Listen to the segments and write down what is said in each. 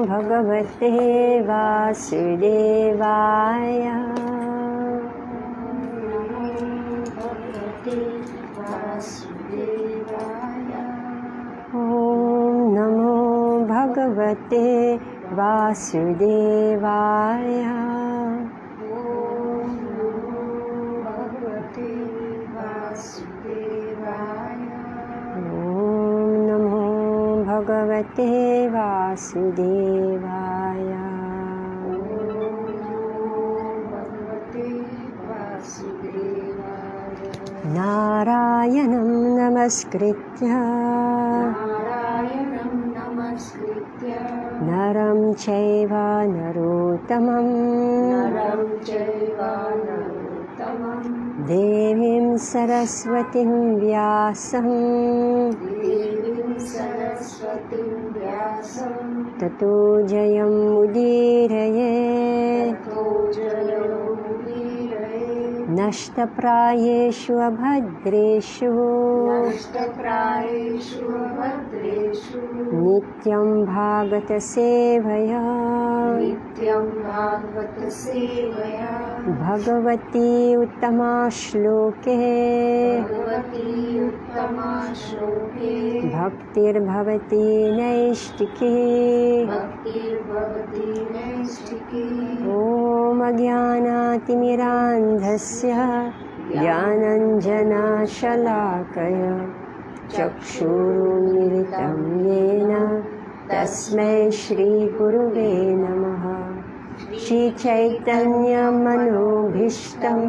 भगवते वासुदेवाय। ॐ नमो भगवते वासुदेवाय। भगवते वासुदेवाय। नारायणं नमस्कृत्य नरं चैव नरोत्तमं देवीं सरस्वतीं व्यासं ततो जयमुदीरये। नष्टप्रायेषु अभद्रेषु नित्यं भागवतसेवया भगवती उत्तमा श्लोके भक्तिर्भवती नैष्टिकी। ॐ अज्ञानातिमिरान्धस्य ज्ञानाञ्जनशलाकया चक्षुरुन्मिलितं येन तस्मै श्रीगुरुवे नमः। श्रीचैतन्यमनोभीष्टं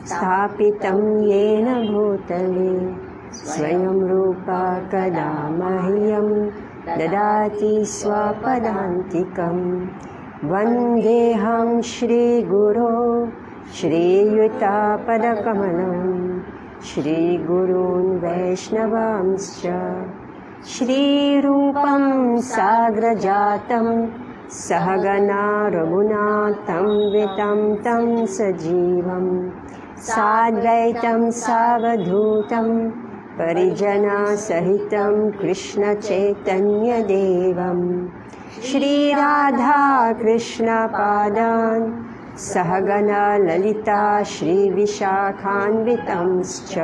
स्थापितं येन भूतले स्वयं रूपा कदा मह्यं ददाति स्वपदान्तिकं। वन्देऽहं श्रीगुरो श्रीयुतापदकमलं श्रीगुरून् वैष्णवांश्च। श्रीरूपं साग्रजातं सहगना रघुनाथं वितं तं सजीवं साद्वैतं सावधूतं परिजनसहितं कृष्णचैतन्यदेवं श्रीराधाकृष्णपादान् सहगना ललिता श्रीविशाखान्वितंश्च।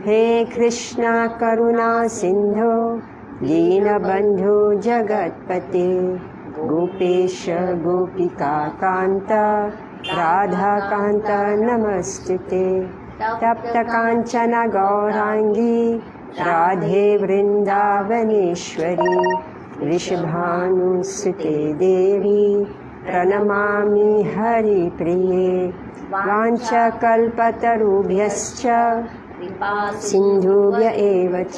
हे कृष्ण करुणा सिन्धो दीनबन्धो जगत्पते गोपेश गोपिकान्त राधाकान्त नमस्तुते। तप्तकाञ्चन गौराङ्गी राधे वृन्दावनेश्वरी वृषभानुसुते देवी प्रणमामि हरिप्रिये। वाञ्छकल्पतरुभ्यश्च सिन्धुभ्य एव च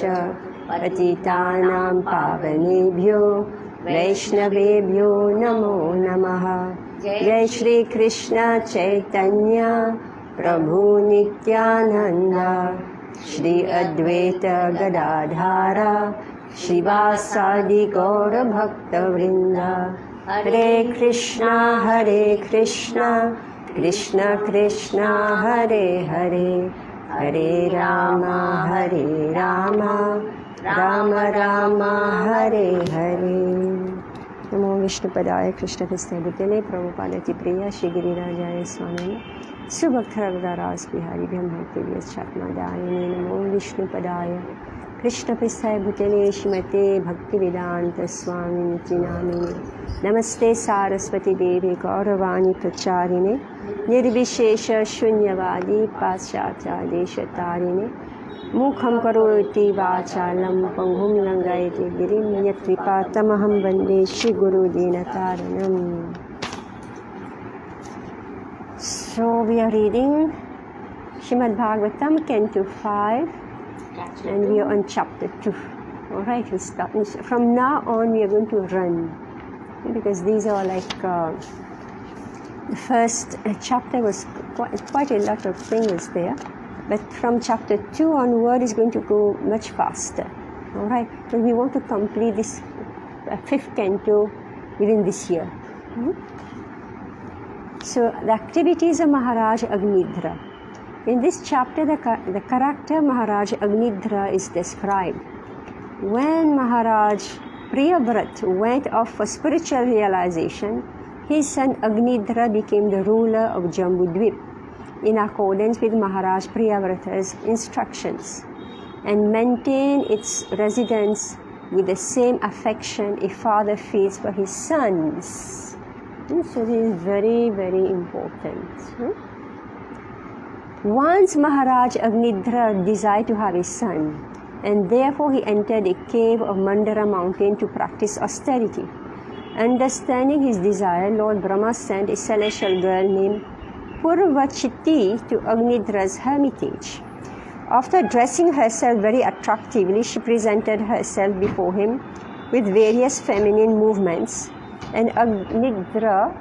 पतितानां पावनेभ्यो वैष्णवेभ्यो नमो नमः। जय श्री कृष्ण चैतन्य प्रभु नित्यानंद श्री अद्वैत गदाधर श्रीवासादि गौर भक्तवृंद। हरे कृष्णा कृष्ण कृष्ण हरे हरे हरे राम राम राम हरे हरे। नमो विष्णुपदाय कृष्णहस्ते भूतले प्रभुपादति प्रिय श्री गिरिराजाय स्वामी सुभक्त रघुदास बिहारी ब्रह्मदेव्यच्छात्मदायिने। नमो विष्णुपदाय कृष्णपृष्ठाय भूतले श्रीमते भक्तिवेदांत स्वामी निति नामिने। नमस्ते सारस्वती देवी गौरवाणी प्रचारिणे निर्विशेष शून्यवादी पाश्चात्यादेशतारिणे। मुखं करोति वाचालं पंगुं लंघयति गिरिं यत्कृपातमहं वन्दे श्रीगुरुदीनतारिणम्। So we are reading Srimad Bhagavatam, Canto 5, and we are on chapter 2. All right, we'll start. From now on, we are going to run, because these are like the first chapter was quite a lot of things there, but from chapter 2 onward is going to go much faster. All right, so we want to complete this fifth canto within this year. So the activities of Maharaj Agnidhra. In this chapter, the character Maharaj Agnidhra is described. When Maharaj Priyavrat went off for spiritual realization, his son Agnidhra became the ruler of Jambudvip in accordance with Maharaj Priyavrata's instructions and maintained its residents with the same affection a father feels for his sons. So this is very, very important. Once Maharaj Agnidhra desired to have a son, and therefore he entered a cave of Mandara mountain to practice austerity. Understanding his desire, Lord Brahma sent a celestial girl named Purvachiti to Agnidhra's hermitage. After dressing herself very attractively, she presented herself before him with various feminine movements, and Agnidhra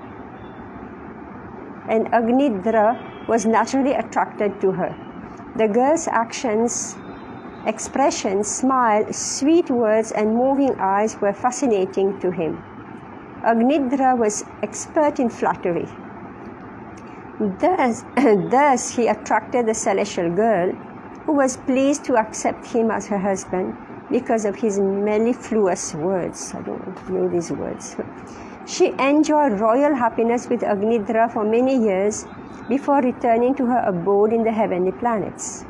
was naturally attracted to her. The girl's actions, expressions, smile, sweet words, and moving eyes were fascinating to him. Agnidhra was expert in flattery. Thus he attracted the celestial girl, who was pleased to accept him as her husband because of his mellifluous words. I don't know these words. She enjoyed royal happiness with Agnidhra for many years before returning to her abode in the heavenly planets.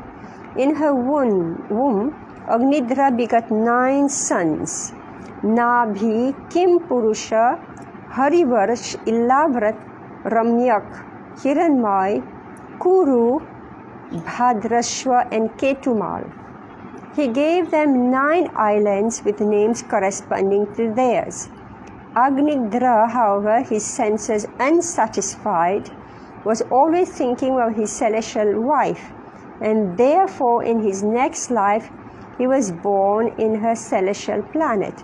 In her womb, Agnidhra begot 9 sons: Nabhi, Kim Purusha, Harivarsh, Illavrat, Ramyak, Hiranmay, Kuru, Bhadrashva, and Ketumal. He gave them 9 islands with names corresponding to theirs. Agnidhra, however, his senses unsatisfied, was always thinking of his celestial wife, and therefore in his next life he was born in her celestial planet.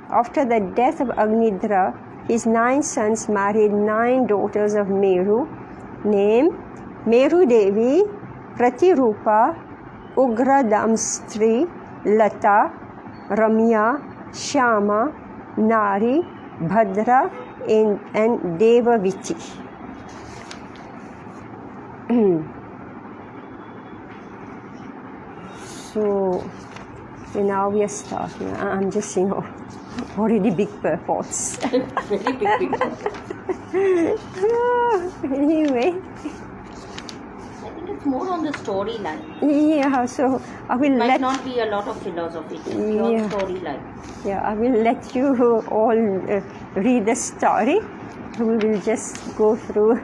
After the death of Agnidhra, his 9 sons married 9 daughters of Meru, named Meru Devi, Pratirupa, Ugradamstri, Lata, Ramya, Shyama, Nari, Bhadra, and Devaviti. So now we are starting. I'm just already big purports. Very big purports. Anyway. I think it's more on the storyline. Yeah, so I will Might not be a lot of philosophy. It's your storyline. Yeah, I will let you all read the story. We will just go through.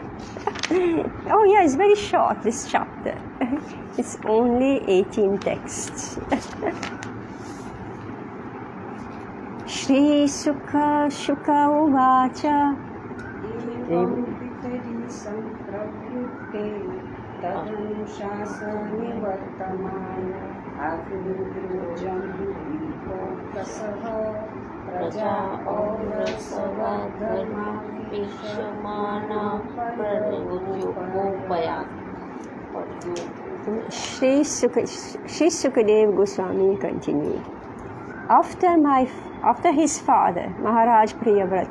Oh yeah, it's very short, this chapter. It's only 18 texts. Shri Sukha Shuka Uvacha Tadanushasani Vartamana Agnirujanduvipokasaha Praja Aurasava Dharma Vishamana Pranivujyopayat. Shri Sukadev Goswami continued. After his father, Maharaj Priyavrat,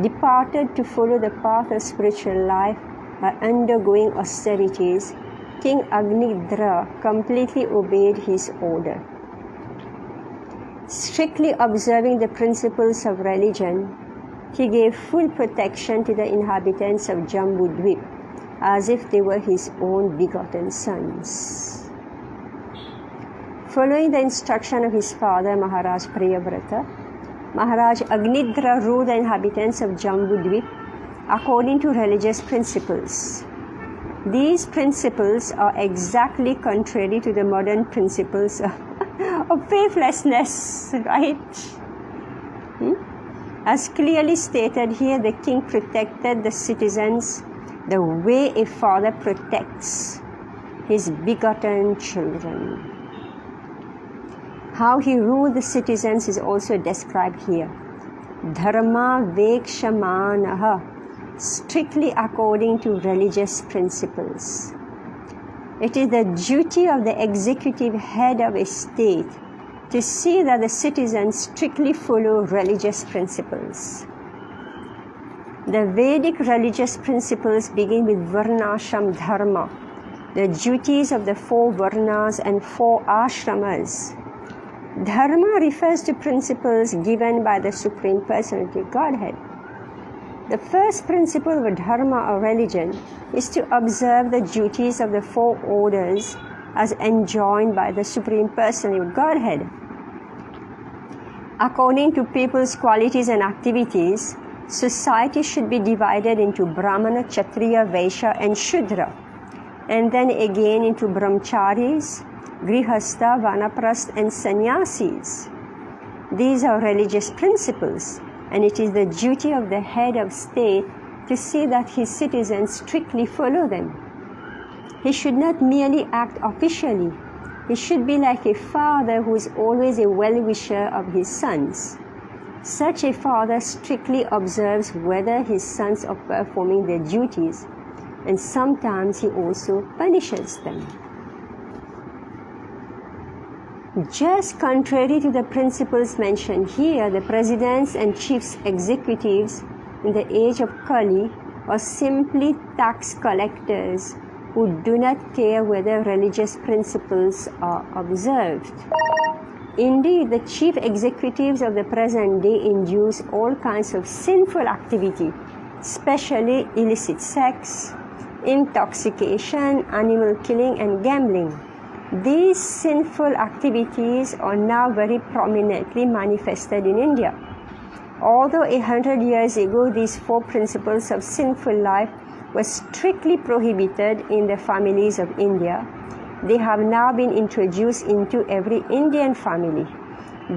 departed to follow the path of spiritual life by undergoing austerities, King Agnidhra completely obeyed his order. Strictly observing the principles of religion, he gave full protection to the inhabitants of Jambudvip, as if they were his own begotten sons. Following the instruction of his father, Maharaj Priyavrata, Maharaj Agnidhra ruled the inhabitants of Jambudvip according to religious principles. These principles are exactly contrary to the modern principles of faithlessness, right? As clearly stated here, the king protected the citizens the way a father protects his begotten children. How he ruled the citizens is also described here. Dharma vekshamanaha, strictly according to religious principles. It is the duty of the executive head of a state to see that the citizens strictly follow religious principles. The Vedic religious principles begin with Varnashram Dharma, the duties of the 4 Varnas and 4 Ashramas. Dharma refers to principles given by the Supreme Personality of Godhead. The first principle of dharma or religion is to observe the duties of the four orders as enjoined by the Supreme Personality of Godhead. According to people's qualities and activities, society should be divided into Brahmana, Kshatriya, Vaishya and Shudra, and then again into Brahmacharis, Grihastha, Vanaprastha and Sannyasis. These are religious principles, and it is the duty of the head of state to see that his citizens strictly follow them. He should not merely act officially. He should be like a father who is always a well-wisher of his sons. Such a father strictly observes whether his sons are performing their duties, and sometimes he also punishes them. Just contrary to the principles mentioned here, the presidents and chief executives in the age of Kali are simply tax collectors who do not care whether religious principles are observed. Indeed, the chief executives of the present day induce all kinds of sinful activity, especially illicit sex, intoxication, animal killing, and gambling. These sinful activities are now very prominently manifested in India. Although 100 years ago these four principles of sinful life were strictly prohibited in the families of India, they have now been introduced into every Indian family.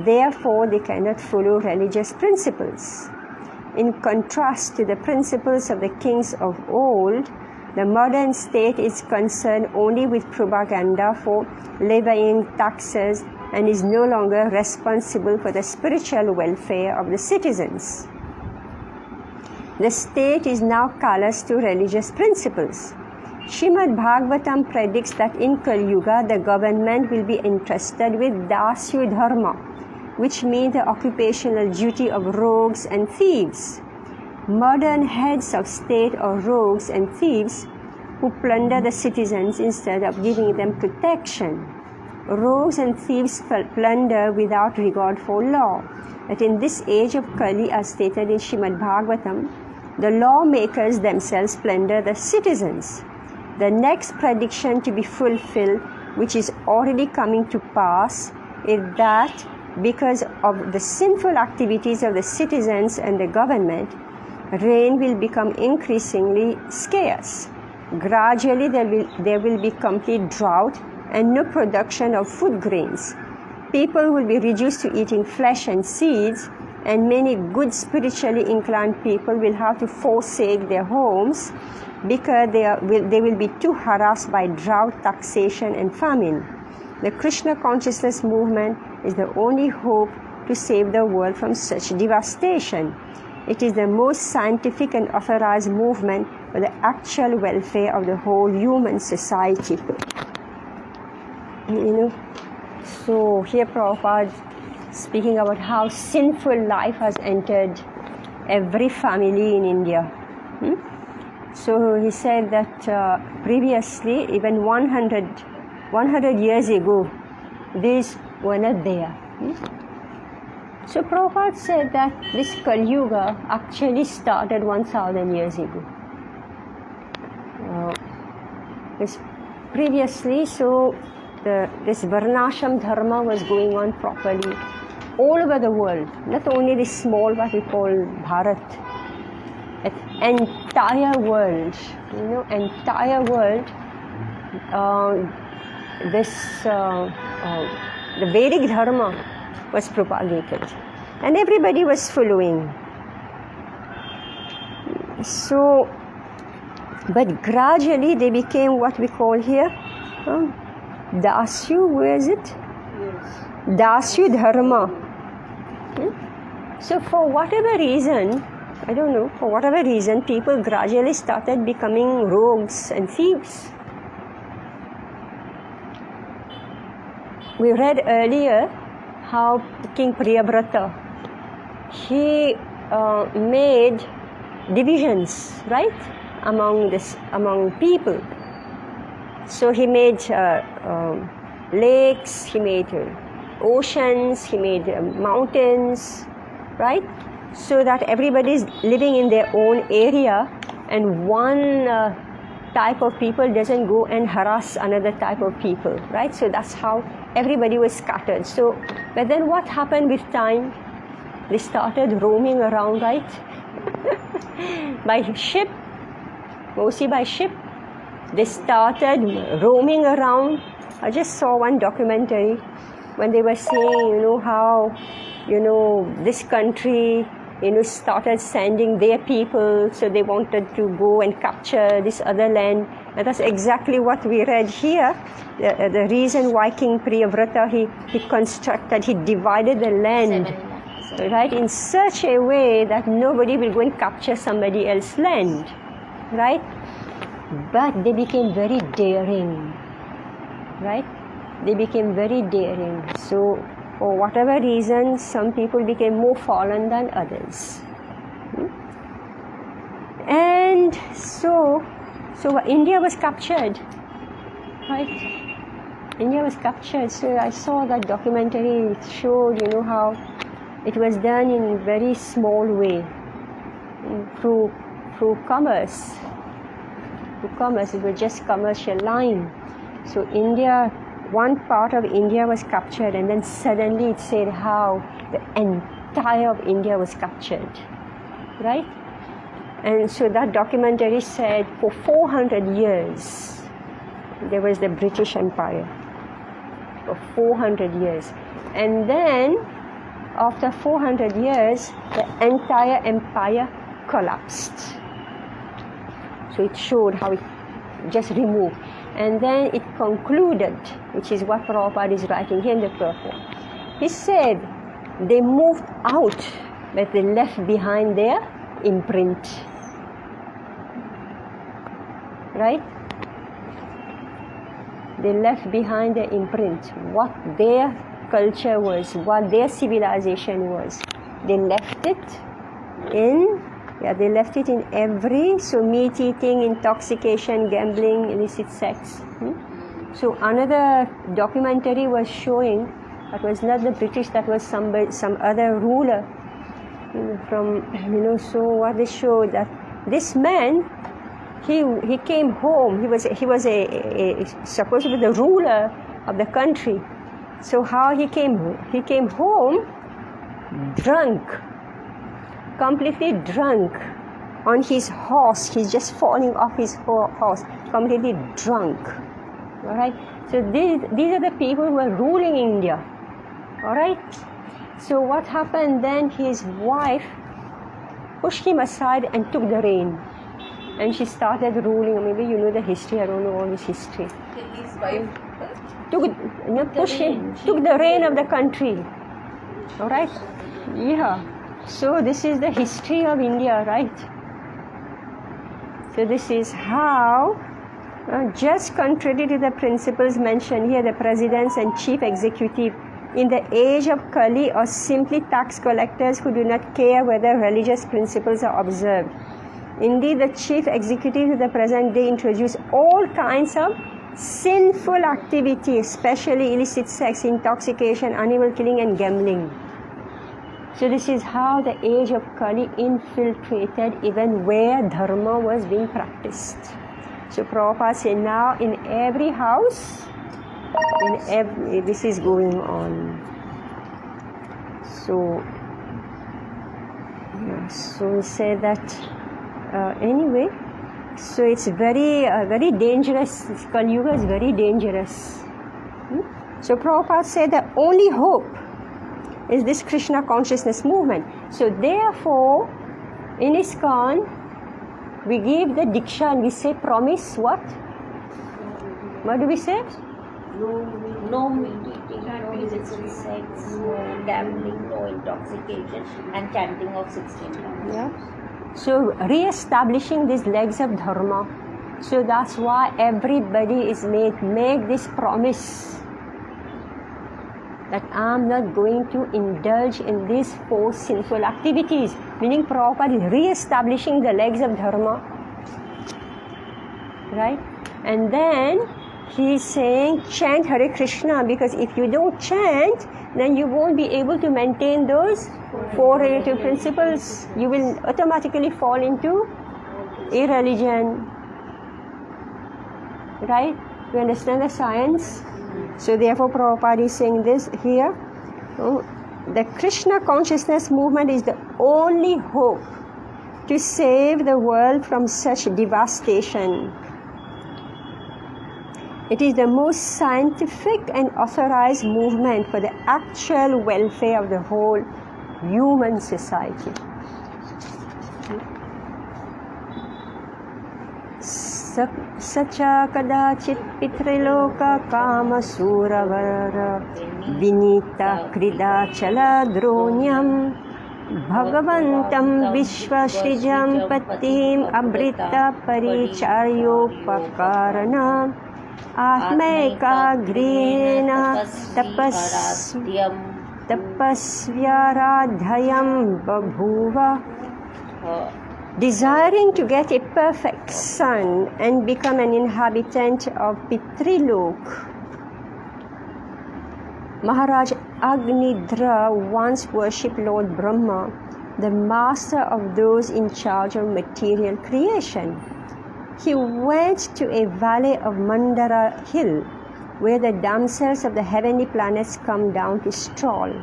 Therefore, they cannot follow religious principles. In contrast to the principles of the kings of old, the modern state is concerned only with propaganda for levying taxes and is no longer responsible for the spiritual welfare of the citizens. The state is now callous to religious principles. Srimad Bhagavatam predicts that in Kali Yuga the government will be entrusted with Dasyu Dharma, which means the occupational duty of rogues and thieves. Modern heads of state are rogues and thieves who plunder the citizens instead of giving them protection. Rogues and thieves plunder without regard for law. But in this age of Kali, as stated in Srimad Bhagavatam, the lawmakers themselves plunder the citizens. The next prediction to be fulfilled, which is already coming to pass, is that because of the sinful activities of the citizens and the government, rain will become increasingly scarce. Gradually, there will be complete drought and no production of food grains. People will be reduced to eating flesh and seeds, and many good spiritually inclined people will have to forsake their homes because they will be too harassed by drought, taxation, and famine. The Krishna consciousness movement is the only hope to save the world from such devastation. It is the most scientific and authorized movement for the actual welfare of the whole human society. So here Prabhupada speaking about how sinful life has entered every family in India. So he said that previously, even 100 years ago, these were not there. So Prabhupada said that this Kali Yuga actually started 1,000 years ago. Previously, so this Varnashram Dharma was going on properly all over the world, not only this small what we call Bharat, entire world, entire world. The Vedic Dharma was propagated, and everybody was following. So, but gradually they became what we call here Dasyu. Where is it? Yes. Dasyu Dharma. So for whatever reason, I don't know, for whatever reason, people gradually started becoming rogues and thieves. We read earlier how King Priyavrata, he made divisions, right, among people. So he made lakes, he made oceans, he made mountains, right? So that everybody is living in their own area, and one type of people doesn't go and harass another type of people, right? So that's how everybody was scattered. So, but then what happened with time? They started roaming around, right? By ship, mostly by ship. They started roaming around. I just saw one documentary when they were saying, how, this country, started sending their people, so they wanted to go and capture this other land. And that's exactly what we read here. The reason why King Priyavrata, he divided the land, right, in such a way that nobody will go and capture somebody else's land, right? But they became very daring, right? They became very daring. So, for whatever reason, some people became more fallen than others. And so India was captured, right? India was captured. So I saw that documentary. It showed, how it was done in very small way, through commerce. Through commerce, it was just commercial line. So India, one part of India was captured, and then suddenly it said how the entire of India was captured, right? And so that documentary said for 400 years there was the British Empire, for 400 years. And then after 400 years, the entire empire collapsed. So it showed how it just removed. And then it concluded, which is what Prabhupada is writing here in the purport. He said they moved out, but they left behind their imprint. Right? They left behind their imprint, what their culture was, what their civilization was. They left it in every, so meat eating, intoxication, gambling, illicit sex. So another documentary was showing, that was not the British, that was some other ruler from, so what they showed, that this man, he came home, he was supposed to be the ruler of the country. So how he came home drunk, completely drunk, on his horse. He's just falling off his horse, completely drunk. All right. So these are the people who were ruling India. All right. So what happened then? His wife pushed him aside and took the reign, and she started ruling. Maybe you know the history. I don't know all this history. His wife took the reign of the country. All right. Yeah. So this is the history of India, right? So this is how, just contrary to the principles mentioned here, the presidents and chief executive in the age of Kali are simply tax collectors who do not care whether religious principles are observed. Indeed, the chief executives of the present day introduce all kinds of sinful activity, especially illicit sex, intoxication, animal killing, and gambling. So this is how the age of Kali infiltrated even where dharma was being practiced. So Prabhupada said now in every house, this is going on. So he said that anyway. So it's very dangerous. Kali Yuga is very dangerous. So Prabhupada said the only hope is this Krishna consciousness movement. So therefore, in ISKCON, we give the Diksha and we say promise what? What do we say? No meat eating, no illicit sex, no gambling, no intoxication, and chanting of 16 times. Yeah. So re-establishing these legs of dharma. So that's why everybody is make this promise that I'm not going to indulge in these 4 sinful activities. Meaning Prabhupada is re-establishing the legs of dharma. Right? And then he is saying chant Hare Krishna, because if you don't chant, then you won't be able to maintain those 4 relative principles. You will automatically fall into irreligion. Right? You understand the science? So therefore Prabhupada is saying this here. The Krishna consciousness movement is the only hope to save the world from such devastation. It is the most scientific and authorized movement for the actual welfare of the whole human society. Sacha kadachit pitriloka kama suravara vinita krida chala dronyam Bhagavantam Vishwasrijam Patim Abrita Paricharyopakaranam Atmaika Grina Tapasvyaradhayam Babhuva. Desiring to get a perfect son and become an inhabitant of Pitrilok, Maharaj Agnidra once worshipped Lord Brahma, the master of those in charge of material creation. He went to a valley of Mandara hill, where the damsels of the heavenly planets come down to stroll.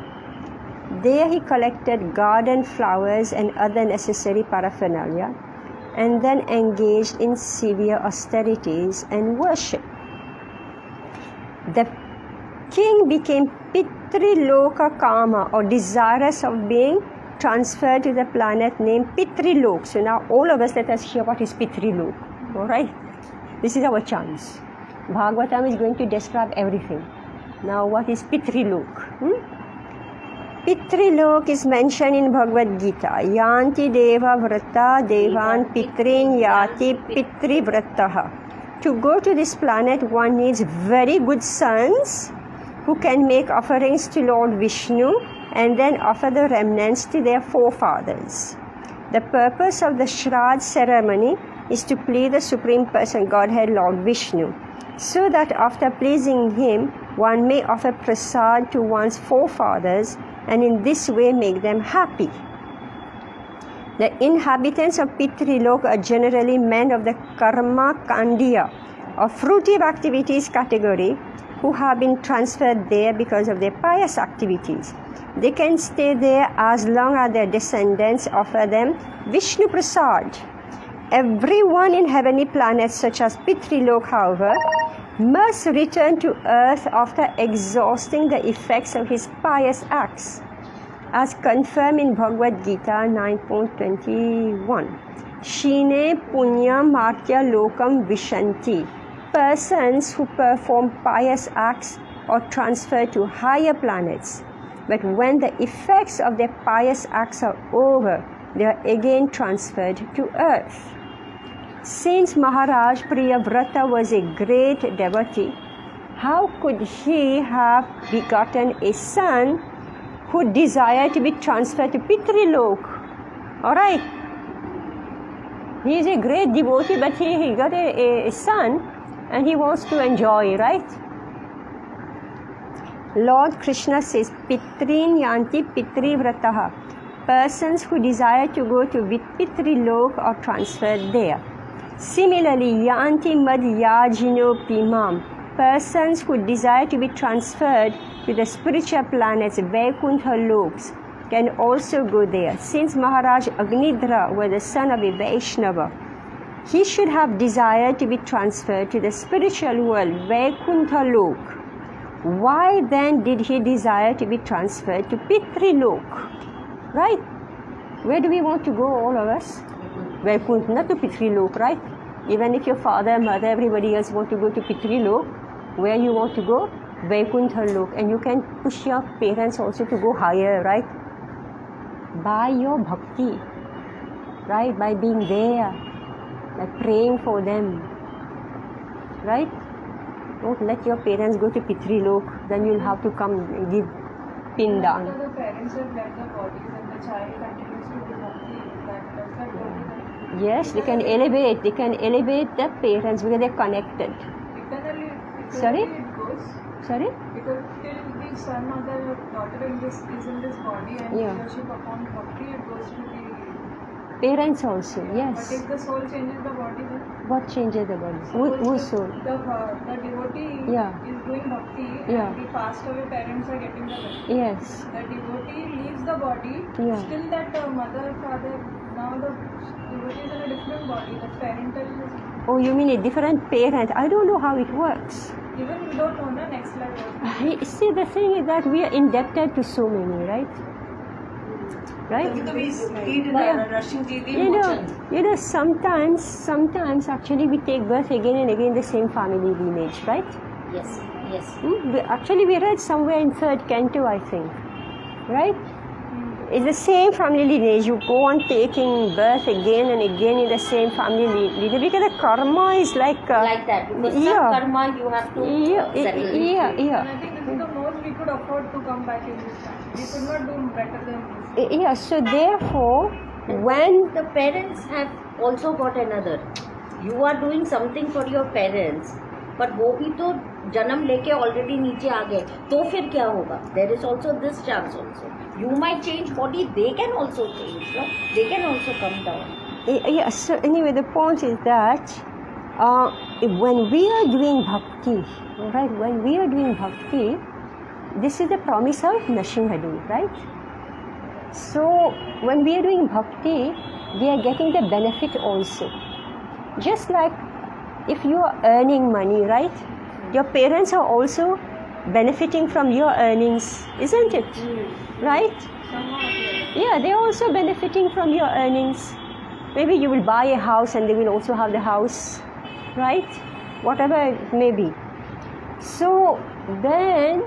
There he collected garden flowers and other necessary paraphernalia, and then engaged in severe austerities and worship. The king became Pitriloka Kama, or desirous of being transferred to the planet named Pitrilok. So now all of us, let us hear what is Pitrilok. Alright? This is our chance. Bhagavatam is going to describe everything. Now what is Pitrilok? Pitrilok is mentioned in Bhagavad Gita. Yanti deva vrata devan pitrin yati pitri vrataha. To go to this planet, one needs very good sons who can make offerings to Lord Vishnu and then offer the remnants to their forefathers. The purpose of the Shraddha ceremony is to please the Supreme Person, Godhead, Lord Vishnu, so that after pleasing him, one may offer prasad to one's forefathers and in this way make them happy. The inhabitants of Pitrilok are generally men of the Karma Kandiya, or fruitive activities category, who have been transferred there because of their pious activities. They can stay there as long as their descendants offer them Vishnu Prasad. Everyone in heavenly planets such as Pitrilok, however, must return to earth after exhausting the effects of his pious acts, as confirmed in Bhagavad Gita 9.21. Shine punya martya lokam vishanti. Persons who perform pious acts are transferred to higher planets, but when the effects of their pious acts are over, they are again transferred to earth. Since Maharaj Priyavrata was a great devotee, how could he have begotten a son who desired to be transferred to Pitrilok? Alright. He is a great devotee, but he got a son and he wants to enjoy, right? Lord Krishna says, Pitrin yanti pitri vrataha. Persons who desire to go to Pitrilok are transferred there. Similarly, yanti madhyajino pimam. Persons who desire to be transferred to the spiritual planets, Vaikuntha Loks, can also go there. Since Maharaj Agnidra was the son of a Vaishnava, he should have desired to be transferred to the spiritual world, Vaikuntha Lok. Why then did he desire to be transferred to Pitrilok? Right? Where do we want to go, all of us? Vaikuntha, not to Pitrilok, right? Even if your father, mother, everybody else want to go to Pitrilok, where you want to go? Vaikuntha Lok. And you can push your parents also to go higher, right? By your bhakti, right? By being there, by praying for them, right? Don't let your parents go to Pitrilok, then you'll have to come and give pindan. After the parents have left the bodies and the child continues to do bhakti, does that work? Yes, they can elevate the parents because they're connected. Eternally, Sorry? it goes. Sorry? Because till the son or the daughter is in this body and Yeah. he or she performs bhakti, it goes to the... Parents also, But yes. if the soul changes the body, then... What changes the body? Whose soul? The devotee Yeah. is doing bhakti Yeah. and the passed away parents are getting the benefit. Yes. The devotee leaves the body, Yeah. still that mother, father, now the devotee is in a different body, the parental is... Oh, you mean a different parent? I don't know how it works. Even we don't know the next level. See, the thing is that we are indebted to so many, right? Right? You know, sometimes actually we take birth again and again in the same family lineage, right? Yes, yes. We read somewhere in 3rd canto, I think, right? It's the same family lineage. You go on taking birth again and again in the same family lineage because the karma is like Like that. Because some karma you have to settle. And I think this is the most we could afford to come back in this time. We could not do better than this. Yeah, so therefore, when The parents have also got another. You are doing something for your parents, but वो भी तो जन्म लेके already नीचे आ गए, तो फिर क्या होगा? There is also this chance also. You might change body, they can also change, no? They can also come down. yeah, so anyway, the point is that when we are doing bhakti, right? When we are doing bhakti, this is the promise of Nrsimhadev, right? So when we are doing bhakti, we are getting the benefit also. Just like if you are earning money, right? Your parents are also benefiting from your earnings, isn't it? Right? Yeah, they are also benefiting from your earnings. Maybe you will buy a house and they will also have the house, right? Whatever it may be. So then,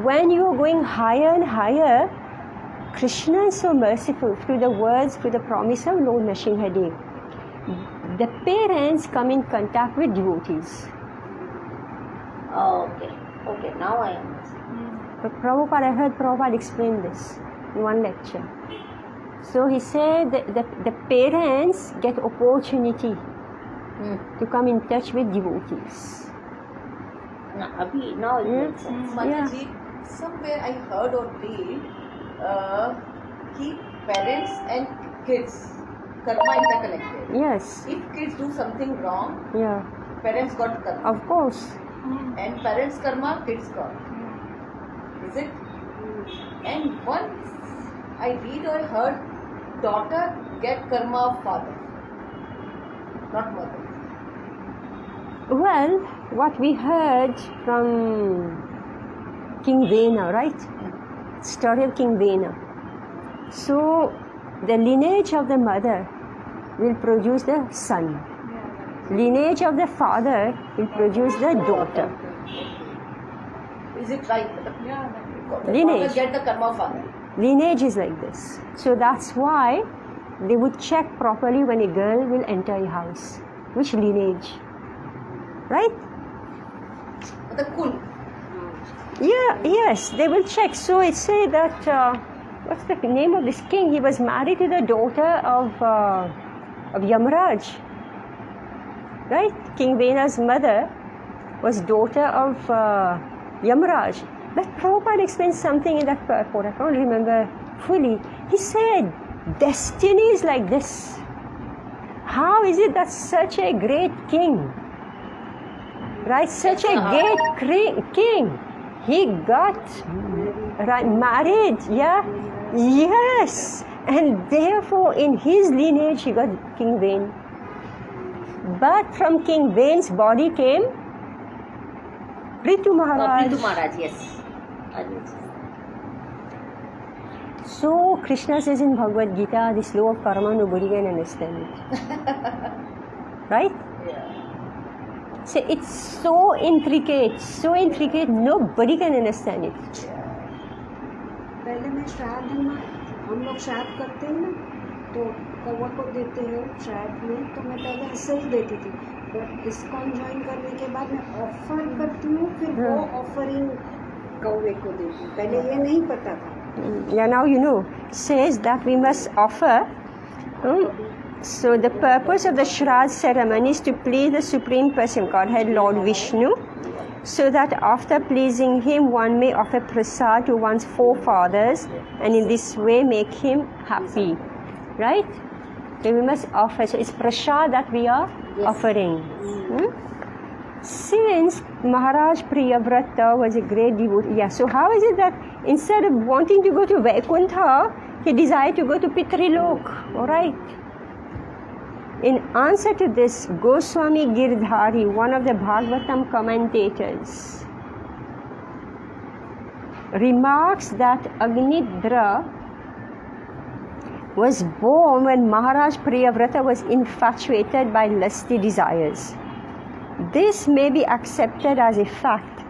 when you are going higher and higher, Krishna is so merciful through the words, through the promise of Lord Nrsimhadev. The parents come in contact with devotees. Oh, okay, now I understand. But I heard Prabhupada explain this in one lecture. So he said that the parents get opportunity to come in touch with devotees. Now it makes sense. Mataji, somewhere I heard or read, parents and kids, karma interconnected. Yes. If kids do something wrong, Yeah. parents got karma. Of course. And parents' karma, kids' karma. Is it? And once I read or heard, daughter get karma of father, not mother. Well, what we heard from King Vena, right? Story of King Vena. So, the lineage of the mother will produce the son. Lineage of the father will produce the daughter. Is it right? Yeah, The Lineage. father get the karma of father. Lineage is like this. So that's why they would check properly when a girl will enter a house. Which lineage? Right? The kul. Yeah, yes, they will check. So it say that, what's the name of this king? He was married to the daughter of Yamaraj. Right? King Vena's mother was daughter of Yamaraj. But Prabhupada explained something in that purport. I can't remember fully. He said, destiny is like this. How is it that such a great king, right? Such a great king, he got married, yeah? Yes. And therefore, in his lineage, he got King Vena. But from King Vena's body came Prithu Maharaj. Prithu Maharaj, yes. So Krishna says in Bhagavad Gita, this law of karma, nobody can understand it. Right? Yeah. So it's so intricate, nobody can understand it. पहले मैं श्राद्ध में हम लोग श्राद्ध करते हैं ना, तो कौवा को देते हैं श्राद्ध में, तो मैं पहले ऐसे ही देती थी, पर ISKCON ज्वाइन करने के बाद मैं ऑफर करती हूँ, फिर वो ऑफरिंग कौवे को देती हूँ. पहले ये नहीं पता था. Yeah, now you know. Says that we must offer. So the purpose of the Shraddha ceremony is to please the Supreme Person, Godhead Lord Vishnu. so that after pleasing him one may offer prasad to one's forefathers and in this way make him happy. Right? So we must offer. So it's prasad that we are offering. Since Maharaj Priyavrata was a great devotee, so how is it that instead of wanting to go to Vaikuntha, he desired to go to Pitralok? Alright. In answer to this, Goswami Girdhari, one of the Bhagavatam commentators, remarks that Agnidra was born when Maharaj Priyavrata was infatuated by lusty desires. This may be accepted as a fact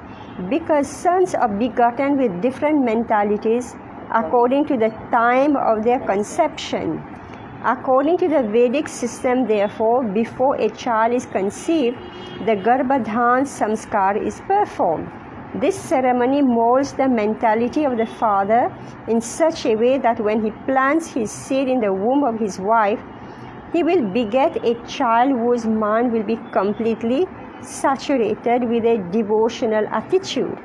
because sons are begotten with different mentalities according to the time of their conception. According to the Vedic system, therefore, before a child is conceived, the Garbhadhan Samskar is performed. This ceremony molds the mentality of the father in such a way that when he plants his seed in the womb of his wife, he will beget a child whose mind will be completely saturated with a devotional attitude.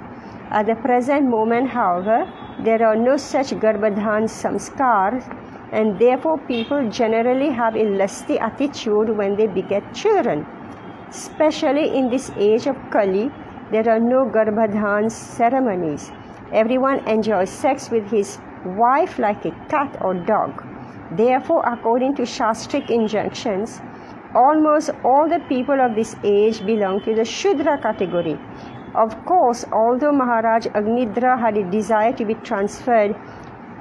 At the present moment, however, there are no such Garbhadhan Samskars, and therefore people generally have a lusty attitude when they beget children. Especially in this age of Kali, there are no Garbhadhan ceremonies. Everyone enjoys sex with his wife like a cat or dog. Therefore, according to Shastric injunctions, almost all the people of this age belong to the Shudra category. Of course, although Maharaj Agnidra had a desire to be transferred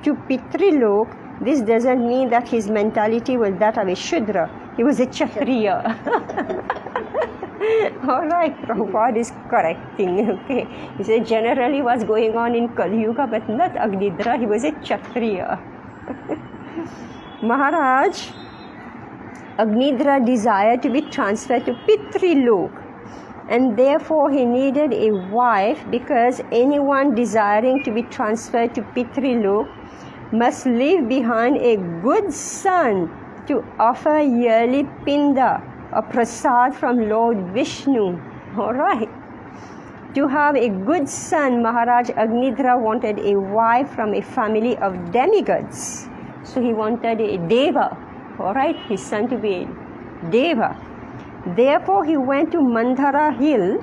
to Pitralok, this doesn't mean that his mentality was that of a Shudra. He was a Kshatriya. Alright, Prabhupada is correcting. Okay, he said generally what's going on in Kali Yuga, but not Agnidra, he was a Kshatriya. Maharaj Agnidra desired to be transferred to Pitralok, and therefore he needed a wife because anyone desiring to be transferred to Pitralok must leave behind a good son to offer yearly pinda or prasad from Lord Vishnu. Alright. To have a good son, Maharaj Agnidra wanted a wife from a family of demigods. So he wanted a Deva. Alright, his son to be a Deva. Therefore he went to Mandara hill,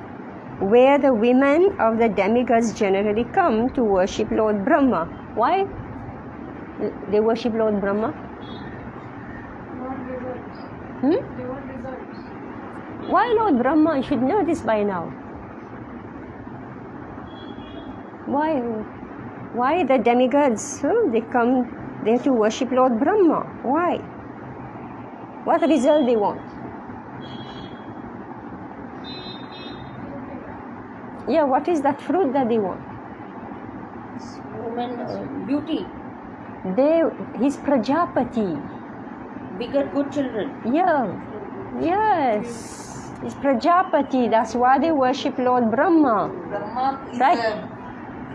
where the women of the demigods generally come to worship Lord Brahma. Why they worship Lord Brahma? Not results. They want results. Why Lord Brahma? You should know this by now. Why the demigods? They come there to worship Lord Brahma. Why? What result they want? Yeah, what is that fruit that they want? Woman, beauty, He's Prajapati. bigger good children. Yeah. Yes. He's Prajapati. That's why they worship Lord Brahma. Brahma is Right.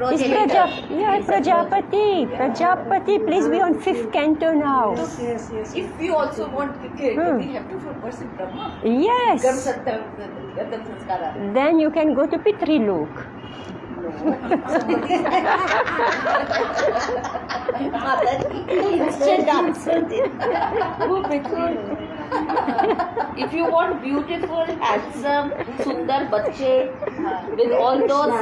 It's Prajapati. Prajapati, please be on 5th canto now. Yes. if we also want kid, we have to worship Brahma. Yes. Garbhadhan Sanskara. Then you can go to Pitralok. Instant answer. If you want beautiful, handsome, sundar bachche with all those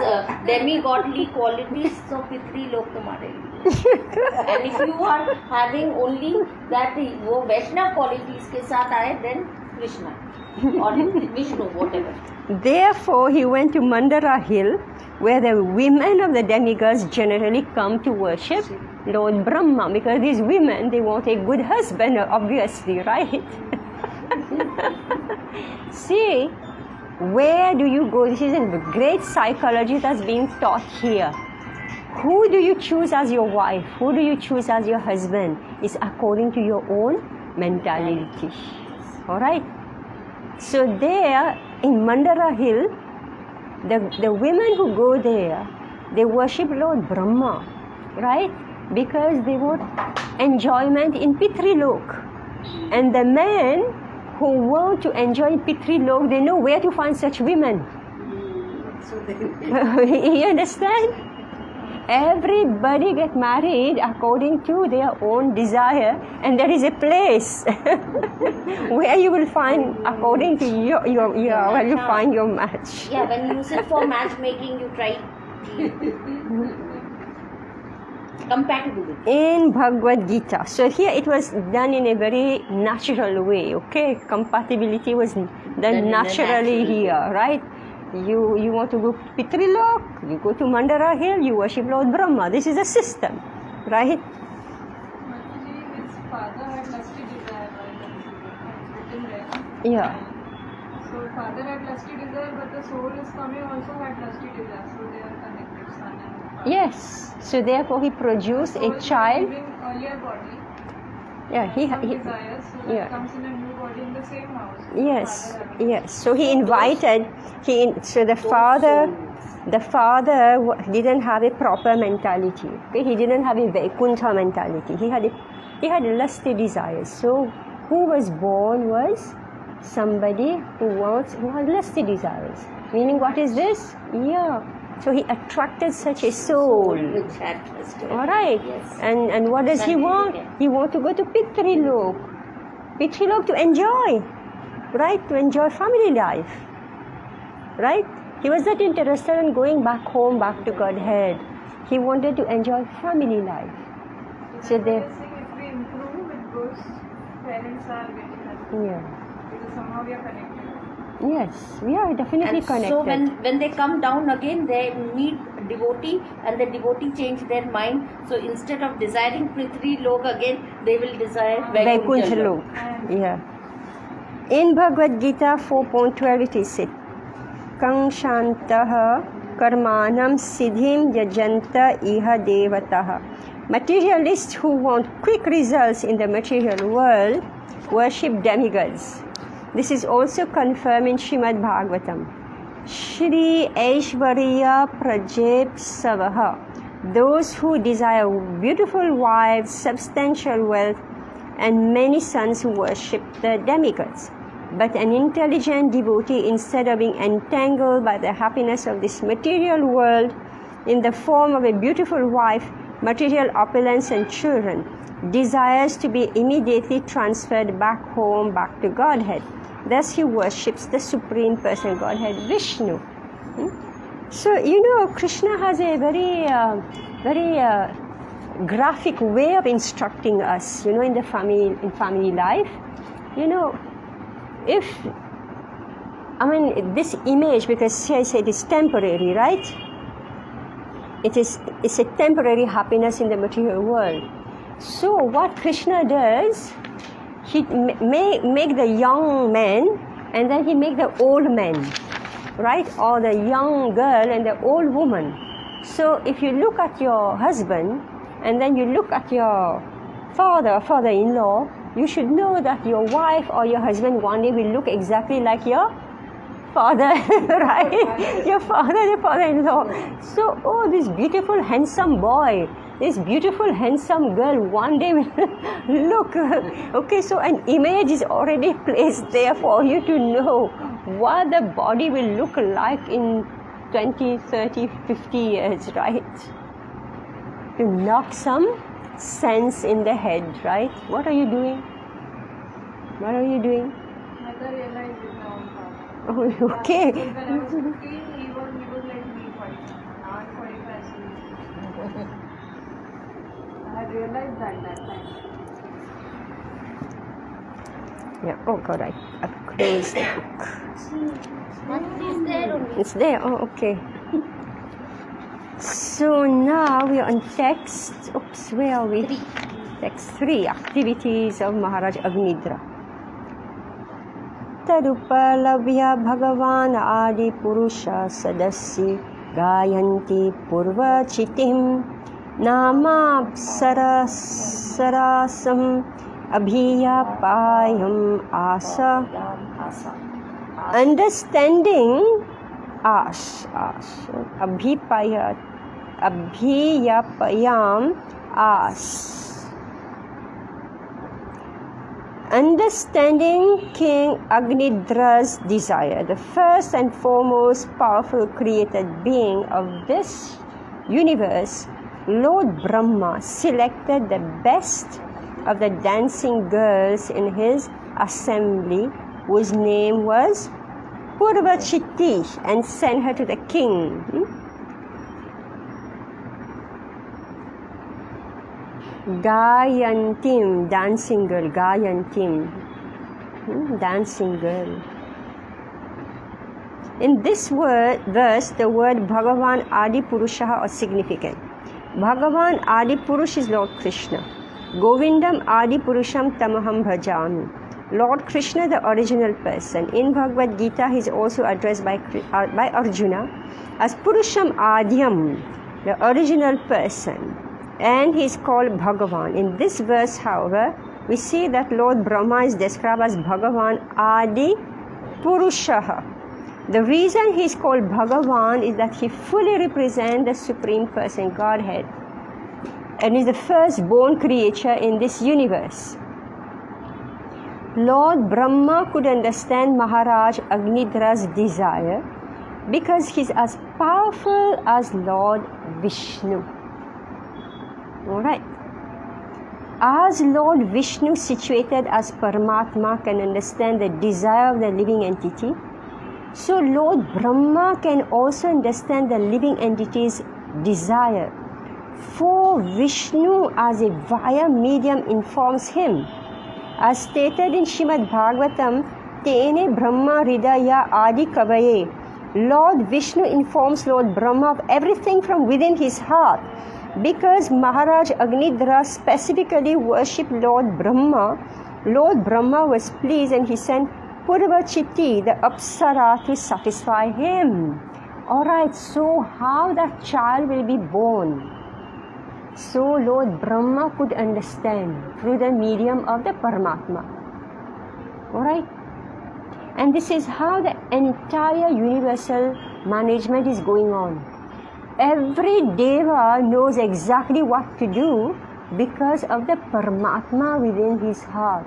demi-godly qualities, so Pitralok tumhare liye. And if you are having only that वो वैष्णव qualities के साथ आए, then Krishna or Vishnu, whatever. Therefore, he went to Mandara hill, where the women of the demigods generally come to worship Lord Brahma, because these women, they want a good husband, obviously, right? See, where do you go? This is a great psychology that's being taught here. Who do you choose as your wife? Who do you choose as your husband? It's according to your own mentality. Alright? So there, in Mandara hill, the women who go there, they worship Lord Brahma, right? Because they want enjoyment in Pitralok. And the men who want to enjoy Pitralok, they know where to find such women. So then, You understand? Everybody get married according to their own desire, and there is a place where you will find according to your where you find your match. Yeah, when you use it for matchmaking, you try compatibility. In Bhagavad Gita. So here it was done in a very natural way, okay? Compatibility was done in a naturally natural here, right? You want to go to Pitrilok, you go to Mandara Hill, you worship Lord Brahma. This is a system, right? Actually, his father had lusty desire while written there. Yeah. So father had lusty desire, but the soul is coming also had lusty desire. So they are connected, son and father. Yes. So therefore he produced Soul a is child. living earlier body. Yeah, Some desires, so that yeah. comes in a new body in the same house. Yes, Father having- yes. So he invited. So the father didn't have a proper mentality. Okay, he didn't have a Vaikuntha mentality. He had a lusty desires. So who was born was somebody who had lusty desires. Meaning, what is this? Yeah. So he attracted such a soul. Which had trusted. All right. Yes. And what does he want? He wants to go to Pitrilok. Pitrilok to enjoy, right? To enjoy family life, right? He was not interested in going back home, back to Godhead. He wanted to enjoy family life. So that's why they, I think if we improve with those parents are getting happy. yeah, Because somehow we are connected. yes, we are definitely And connected. so when they come down again, they meet devotee, and the devotee change their mind. So instead of desiring Prithvi Lok again, they will desire Vaikuntha Vaikuntha Lok. Yeah. In Bhagavad Gita 4.12 it is said, Kang Shantah Karmanam Siddhim Yajanta Iha Devatah. Materialists who want quick results in the material world worship demigods. This is also confirmed in Srimad Bhagavatam. Shri Aishwarya Prajep Savaha. Those who desire beautiful wives, substantial wealth, and many sons worship the demigods. But an intelligent devotee, instead of being entangled by the happiness of this material world in the form of a beautiful wife, material opulence, and children, desires to be immediately transferred back home, back to Godhead. Thus he worships the Supreme Person Godhead, Vishnu. So, Krishna has a very graphic way of instructing us, in the family life. This image, because here I said it's temporary, right? It's a temporary happiness in the material world. So what Krishna does, he make the young men, and then he make the old men, right? Or the young girl and the old woman. So if you look at your husband, and then you look at your father-in-law, you should know that your wife or your husband one day will look exactly like your father, right? Your father-in-law. So, this beautiful, handsome boy, this beautiful, handsome girl, one day will look. Okay, so an image is already placed there for you to know what the body will look like in 20, 30, 50 years, right? To knock some sense in the head, right? What are you doing? What are you doing? Mother realized it my own father. Oh, okay. When I was 15, he was like me 40. Now I'm 45. So I had realized that time. Yeah. Oh God, I've closed the book. Is there only? It's there. Oh, okay. So now we are on text. Oops, where are we? 3. Text 3. Activities of Maharaj Agnidra. Tarupalabhya Bhagavan Adi Purusha Sadasya Gayanti Purva Chitim Nama Sarasam Abhiyapayam Asa. Understanding Abhiyapayam as. understanding King Agnidra's desire, the first and foremost powerful created being of this universe, Lord Brahma selected the best of the dancing girls in his assembly, whose name was Purvachitti, and sent her to the king. Gayantim, dancing girl, Gayantim, dancing girl. In this verse, the word Bhagavan Adi Purusha is significant. Bhagavan Adi Purush is Lord Krishna. Govindam Adi Purusham Tamaham Bhajami. Lord Krishna, the original person. In Bhagavad Gita, he is also addressed by Arjuna as Purusham Adyam, the original person. And he is called Bhagavan. In this verse, however, we see that Lord Brahma is described as Bhagavan Adi Purusha. The reason he is called Bhagavan is that he fully represents the Supreme Person, Godhead, and is the firstborn creature in this universe. Lord Brahma could understand Maharaj Agnidra's desire because he is as powerful as Lord Vishnu. Alright. As Lord Vishnu, situated as Paramatma, can understand the desire of the living entity, so Lord Brahma can also understand the living entity's desire. For Vishnu as a via medium informs him. As stated in Srimad Bhagavatam, Tene Brahma Hridaya Adi Kavaye, Lord Vishnu informs Lord Brahma of everything from within his heart. Because Maharaj Agnidra specifically worshipped Lord Brahma was pleased and he sent Purvachitti, the Apsara, to satisfy him. Alright, so how that child will be born? So Lord Brahma could understand through the medium of the Paramatma. Alright? And this is how the entire universal management is going on. Every Deva knows exactly what to do because of the Paramatma within his heart.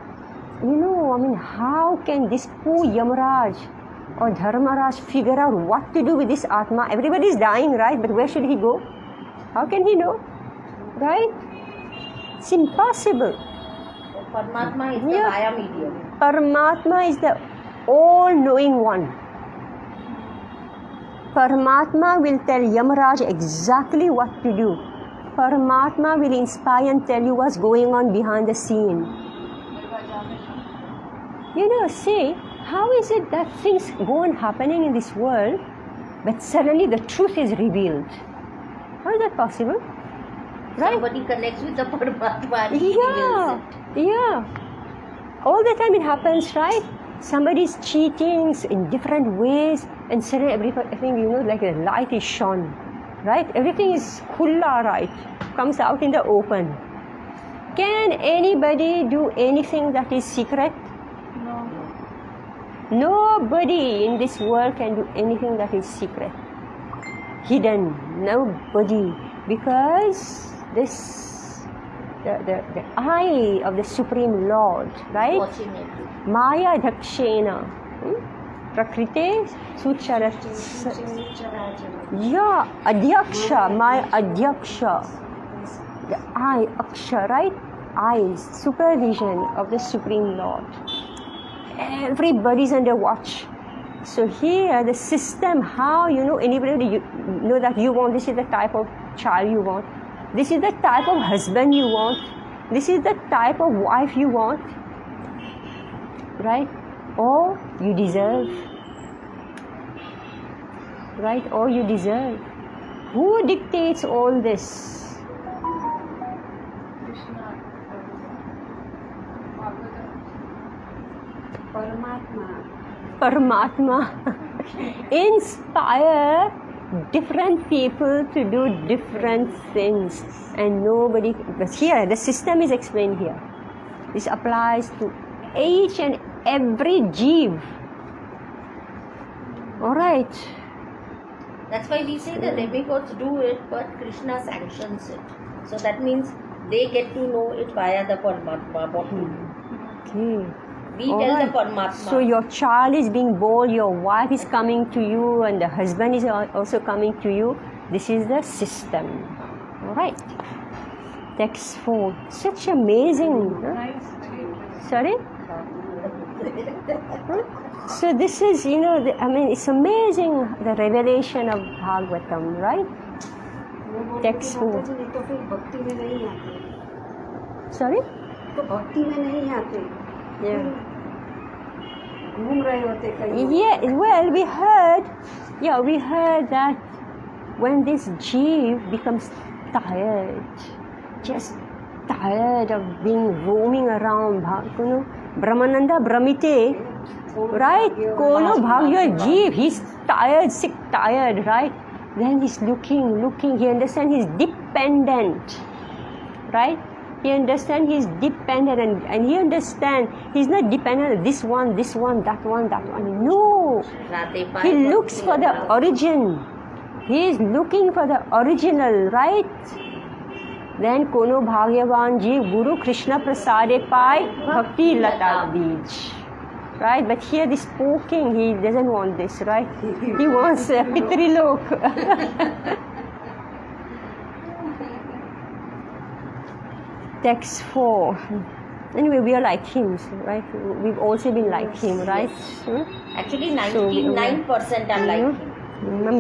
How can this poor Yamaraj or Dharmaraj figure out what to do with this Atma? Everybody is dying, right? But where should he go? How can he know? Right? It's impossible. Paramatma is the via medium. Paramatma is the all-knowing one. Paramatma will tell Yamaraj exactly what to do. Paramatma will inspire and tell you what's going on behind the scene. See, how is it that things go on happening in this world, but suddenly the truth is revealed? How is that possible? Right? Somebody connects with the Paramatma and he reveals it. Yeah. All the time it happens, right? Somebody is cheating in different ways, and suddenly everything, like a light is shone, right? Everything is khulla, right? Comes out in the open. Can anybody do anything that is secret? No. Nobody in this world can do anything that is secret, hidden. Nobody, because the eye of the Supreme Lord, right? Watching it. Maya Dakshena, Prakrite Sucharat. Yeah, Adyaksha, my Adyaksha. The eye, Aksha, right? Eyes, supervision of the Supreme Lord. Everybody's under watch. So here, the system, how anybody know that you want, this is the type of child you want, this is the type of husband you want, this is the type of wife you want, right? Or you deserve, right? Or you deserve. Who dictates all this? Paramatma inspire different people to do different things, and nobody. But here, the system is explained here. This applies to each and every jeev. All right. That's why we say the demigods do it, but Krishna sanctions it. So that means they get to know it via the Paramatma. Okay. We All tell right. the Paramatma. So your child is being born, your wife is coming to you, and the husband is also coming to you. This is the system. All right. Text 4. Such amazing. Huh? Nice, very interesting. Sorry? So this is, it's amazing, the revelation of Bhagavatam, right? वो बोलते Text कि four. माता जी नहीं तो फिर भक्ति में नहीं आते, Sorry? तो भक्ति में नहीं आते, Yeah. घूम रहे होते कहीं। Yeah, well, we heard that when this jeev becomes tired, just tired of being roaming around, Brahmananda Brahmite, right? Kono bhagya jeev, he's tired, sick, tired, right? Then he's looking, he understands he's dependent, right? He understands he's dependent and he understands he's not dependent on this one, that one. No! He looks for the origin. He is looking for the original, right? Then Kono Bhagyavan Jeev Guru Krishna Prasade Pai Bhakti Lata Bij. Right? But here this poking, he doesn't want this, right? He wants a Pitrilok. Text 4. Anyway, we are like him, right? We've also been like him, right? Actually, So, 99% are like him.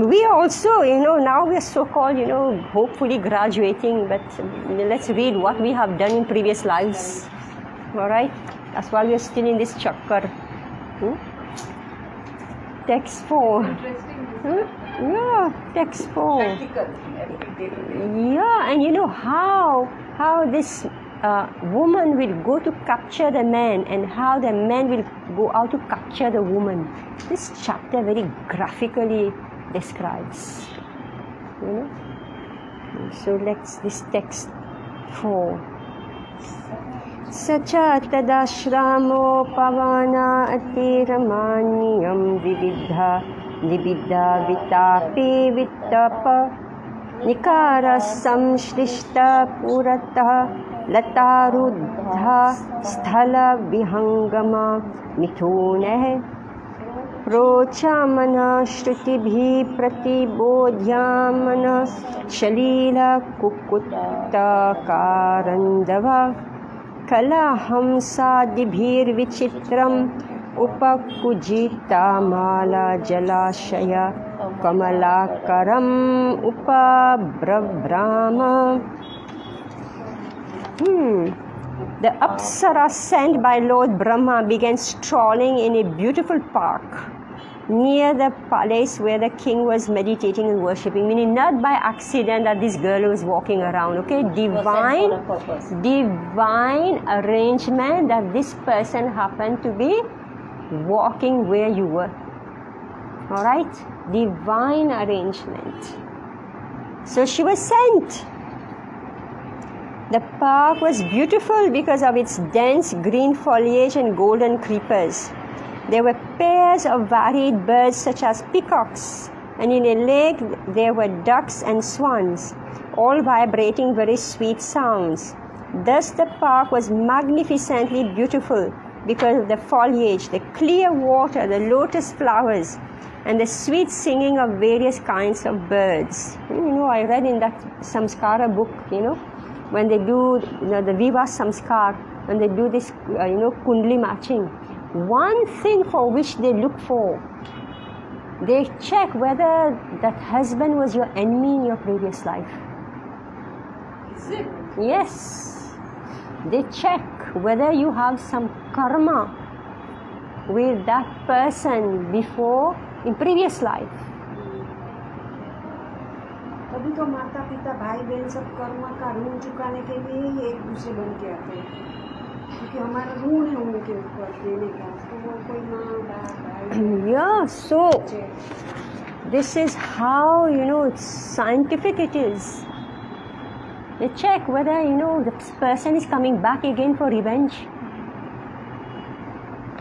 We also, now we are so-called, hopefully graduating, but let's read what we have done in previous lives. All right? That's why we are still in this chakkar. Text 4. Interesting. This Yeah, text 4. Practical. Everyday. Yeah, and how this woman will go to capture the man and how the man will go out to capture the woman. This chapter very graphically describes. So this text 4. Sacha tadashramo pavana atiramanyam vividha libidha vitapi vitapa nikara samshrishta purata लतारुद्धा स्थल विहंगमा मिथुनः प्रोचामना श्रुतिभिः प्रतिबोध्यामना शलील कुक्कुटकारन्दवा कलाहंसादिभिर्विचित्रम् उपकुजिता माला जलाशय कमलाकरम् उपब्रभ्राम. The Apsara sent by Lord Brahma began strolling in a beautiful park near the palace where the king was meditating and worshipping. Meaning not by accident that this girl was walking around. Okay, divine arrangement that this person happened to be walking where you were. All right, divine arrangement. So she was sent. The park was beautiful because of its dense green foliage and golden creepers. There were pairs of varied birds such as peacocks, and in a lake there were ducks and swans, all vibrating very sweet sounds. Thus the park was magnificently beautiful because of the foliage, the clear water, the lotus flowers, and the sweet singing of various kinds of birds. I read in that Samskara book, when they do the Viva Samskar, when they do this, Kundli matching, one thing for which they look for, they check whether that husband was your enemy in your previous life. Is it? Yes. They check whether you have some karma with that person before in previous life. तभी तो माता पिता भाई बहन सब कर्म का ऋण चुकाने के लिए ही एक दूसरे बन के आते हैं, क्योंकि हमारा ऋण है उनके ऊपर देने का, तो वो कोई माँ बाप भाई Yeah, so बच्चे। this is how, it's scientific it is. They check whether, the person is coming back again for revenge.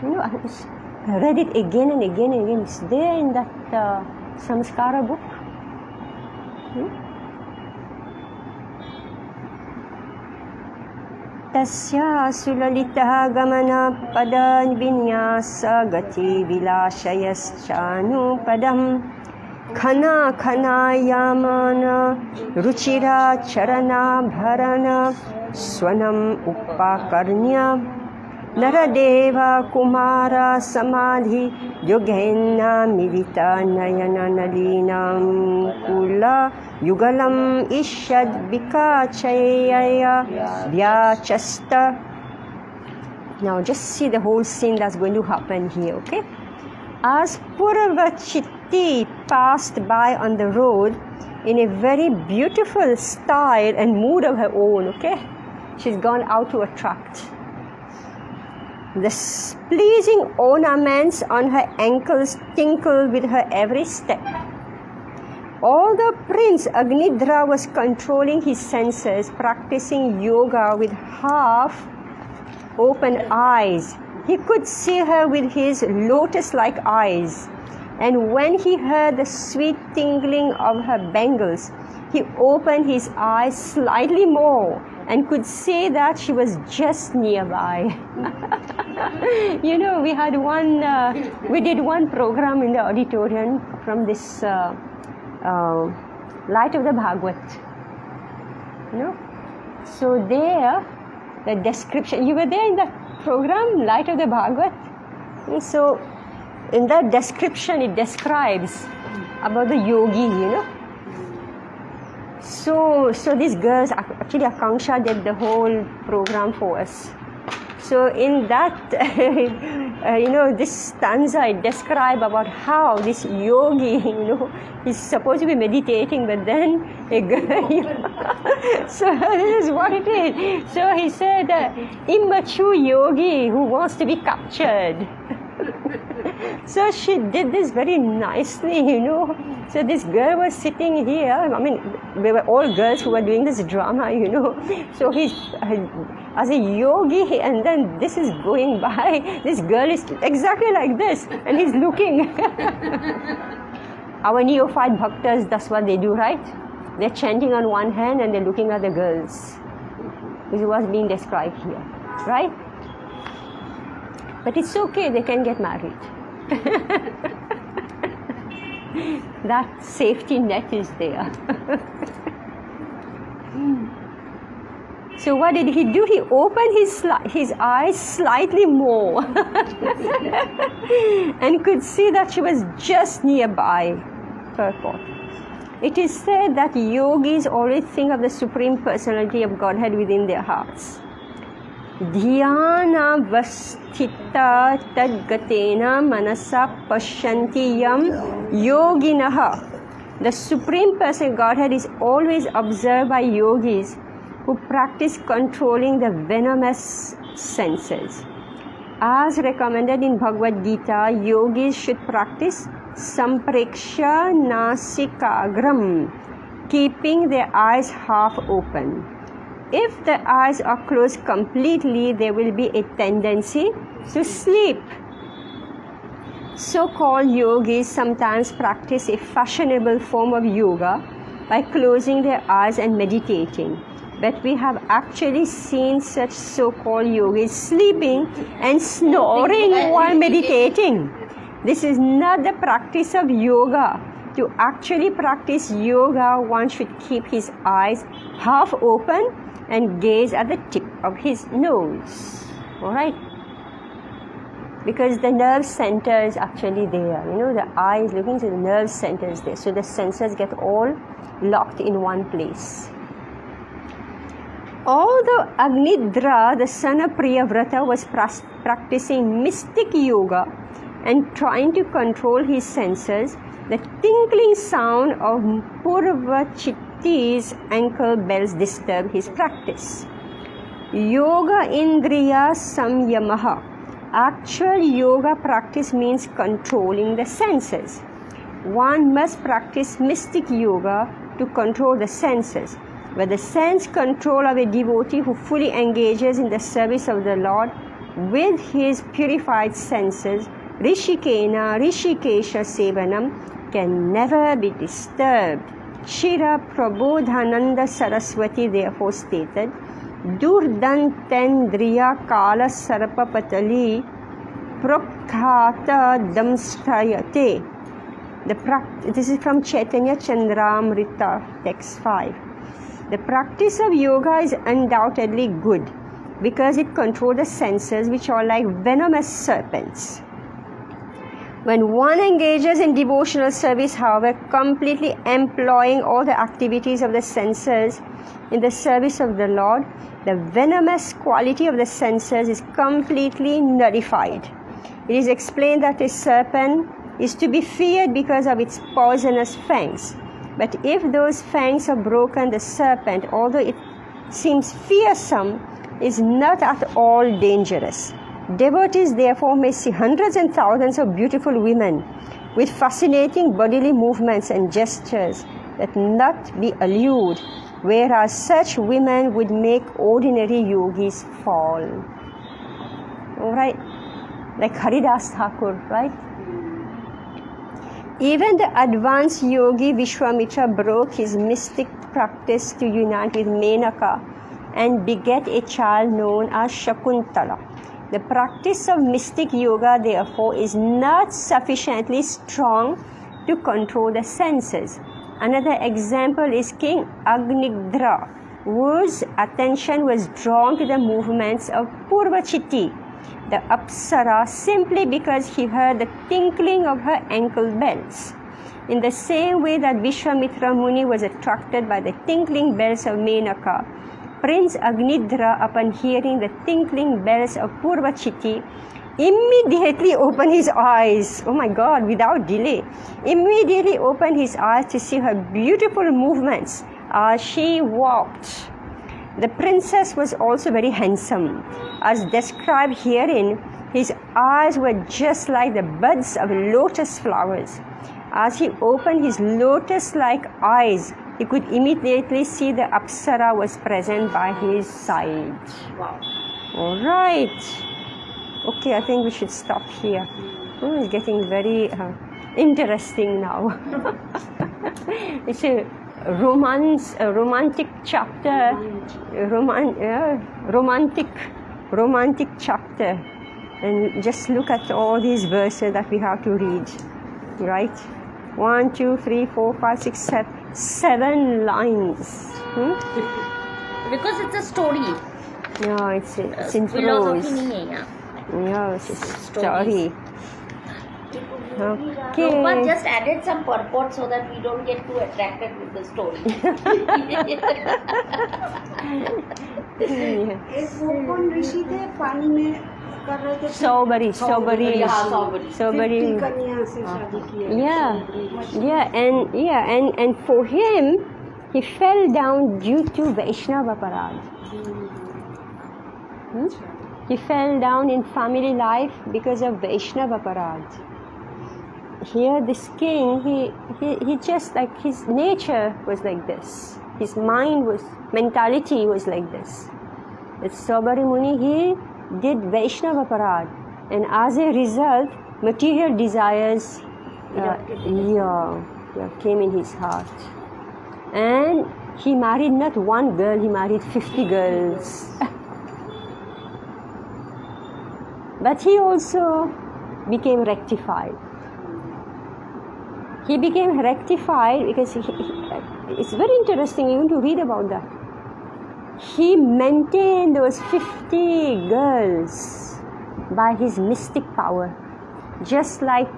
I read it again and again and again. It's there in that Samskara book. tasya sulalita gamana padan vinyasa gati vilashayaschanu padam khana khana yamana ruchira charana bharana swanam upakarnya Naradeva Kumara Samadhi Yogena Milita Nayana Nalinam Kula Yugalam Ishad Bika Chayaya Vyachasta. Now just see the whole scene that's going to happen here, okay? As Puravachitti passed by on the road in a very beautiful style and mood of her own, okay? She's gone out to attract. The pleasing ornaments on her ankles tinkle with her every step. Although Prince Agnidra was controlling his senses, practicing yoga with half open eyes, he could see her with his lotus-like eyes. And when he heard the sweet tingling of her bangles, he opened his eyes slightly more and could say that she was just nearby. You know, we did one program in the auditorium from this Light of the Bhagavad. You know, so there, the description, you were there in that program, Light of the Bhagavad. So in that description, it describes about the yogi, you know. So these girls, actually Akanksha did the whole program for us. So in that, this stanza, it describes about how this yogi, he's supposed to be meditating, but then a girl, so this is what it is. So he said, immature yogi who wants to be captured. So she did this very nicely, So this girl was sitting here. I mean, we were all girls who were doing this drama, So he's as a yogi, and then this is going by. This girl is exactly like this, and he's looking. Our neophyte bhaktas, that's what they do, right? They're chanting on one hand and they're looking at the girls. This is what's being described here, right? But it's okay, they can get married. That safety net is there. So what did he do? He opened his eyes slightly more and could see that she was just nearby. Purport. It is said that yogis always think of the Supreme Personality of Godhead within their hearts. Dhyana vasthita tadgatena manasa pashyanti yam yoginaha. The Supreme Person Godhead is always observed by yogis who practice controlling the venomous senses. As recommended in Bhagavad Gita, yogis should practice sampreksha nasikagram, keeping their eyes half open. If the eyes are closed completely, there will be a tendency to sleep. So-called yogis sometimes practice a fashionable form of yoga by closing their eyes and meditating. But we have actually seen such so-called yogis sleeping and snoring while meditating. This is not the practice of yoga. To actually practice yoga, one should keep his eyes half open and gaze at the tip of his nose. Alright? Because the nerve center is actually there. The eye is looking, so the nerve center is there. So the senses get all locked in one place. Although Agnidra, the son of Priyavrata, was practicing mystic yoga and trying to control his senses, the tinkling sound of Purvachitti's ankle bells disturbed his practice. Yoga Indriya Samyamaha. Actual yoga practice means controlling the senses. One must practice mystic yoga to control the senses. But the sense control of a devotee who fully engages in the service of the Lord with his purified senses, Rishikena Rishikesha Sevanam, can never be disturbed. Shira Prabodhananda Saraswati therefore stated, Durdantendriya Kala Sarpapatali Prokhata Damstayate. This is from Chaitanya Chandramrita, text 5. The practice of yoga is undoubtedly good because it controls the senses, which are like venomous serpents. When one engages in devotional service, however, completely employing all the activities of the senses in the service of the Lord, the venomous quality of the senses is completely nullified. It is explained that a serpent is to be feared because of its poisonous fangs. But if those fangs are broken, the serpent, although it seems fearsome, is not at all dangerous. Devotees therefore may see hundreds and thousands of beautiful women with fascinating bodily movements and gestures that not be allured, whereas such women would make ordinary yogis fall. Alright? Like Haridas Thakur, right? Even the advanced yogi Vishwamitra broke his mystic practice to unite with Menaka and beget a child known as Shakuntala. The practice of mystic yoga, therefore, is not sufficiently strong to control the senses. Another example is King Agnidra, whose attention was drawn to the movements of Purvachiti, the Apsara, simply because he heard the tinkling of her ankle bells. In the same way that Vishwamitra Muni was attracted by the tinkling bells of Menaka, Prince Agnidra, upon hearing the tinkling bells of Purvachiti, immediately opened his eyes. Oh my God, without delay. Immediately opened his eyes to see her beautiful movements as she walked. The princess was also very handsome. As described herein, his eyes were just like the buds of lotus flowers. As he opened his lotus-like eyes, he could immediately see the Apsara was present by his side. Wow. All right. Okay, I think we should stop here. Oh, it's getting very interesting now. It's a romantic chapter. Romantic chapter. And just look at all these verses that we have to read. Right? 1, 2, 3, 4, 5, 6, 7 lines. Because it's a story. No, it's in Philosophy prose. नहीं है यहाँ. Yeah, it's a story. Okay. Prabhupada just added some purport so that we don't get too attracted with the story. Yeah. एक वो कौन ऋषि थे पानी में कर रहे थे Sobari. 50 कन्या से शादी की है. And for him, he fell down due to Vaishnava Parad. He fell down in family life because of Vaishnava Parad. Here, this king, he just like his nature was like this. His mentality was like this. With Sobari Muni, he did Vaishnava Parad, and as a result, material desires came in his heart. And he married not one girl, he married 50 girls. But he also became rectified. He became rectified because it's very interesting even to read about that. He maintained those 50 girls by his mystic power, just like